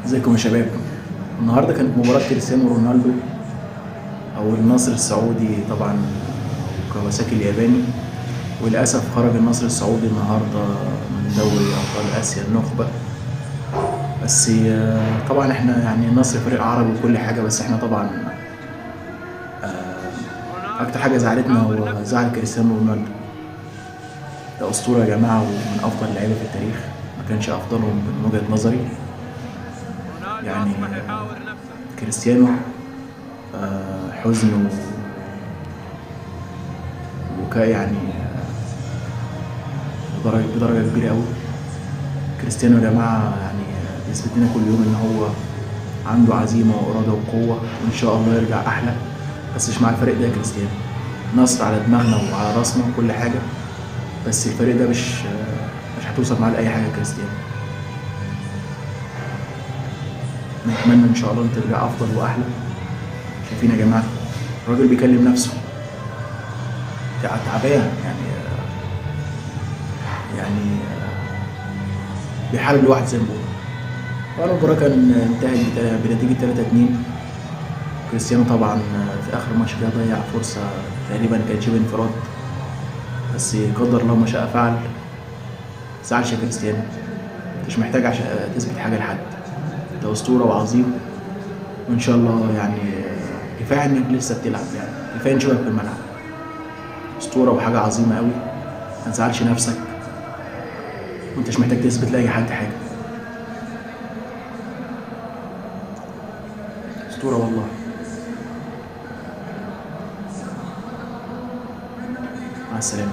ازيكم يا شباب. النهارده كانت مباراة كريستيانو رونالدو او النصر السعودي طبعا وكواساكي الياباني. وللاسف خرج النصر السعودي النهارده من دوري ابطال اسيا النخبة. بس طبعا احنا يعني النصر فريق عربي وكل حاجة، بس احنا طبعا اكتر حاجة زعلتنا هو زعل كريستيانو رونالدو. ده اسطورة يا جماعة ومن افضل اللعيبة في التاريخ، ما كانش افضلهم من وجهة نظري. يعني كريستيانو حزن وبكاء يعني بدرجة كبيرة أوي. كريستيانو يا جماعة يعني بيثبت لنا كل يوم إن هو عنده عزيمة وإرادة وقوة، وإن شاء الله يرجع أحلى، بس مش مع الفريق ده يا كريستيانو. نصر على دماغنا وعلى راسنا وكل حاجة، بس الفريق ده مش هتوصل معاه لأي حاجة يا كريستيانو. نتمنى إن شاء الله إن ترجع أفضل وأحلى. شايفين يا جماعة الراجل بيكلم نفسه تعبان يعني بيحارب لوحده زي ما بيقولوا. والمباراة كان انتهت بنتيجة 3-2. كريستيانو طبعا في آخر ماتش كده ضيع فرصة تقريبا كانت شبه انفراد، بس قدر الله ما شاء فعل. متزعلش يا كريستيانو، مش محتاج عشان تثبت حاجة لحد. ده أسطورة وعظيم، وإن شاء الله يعني كفاية إنك لسه بتلعب، يعني كفاية نشوفك في الملعب. أسطورة وحاجة عظيمة أوي، ما تزعلش نفسك، وأنتش محتاج تثبت لأي حد حاجة. أسطورة والله. مع السلامة.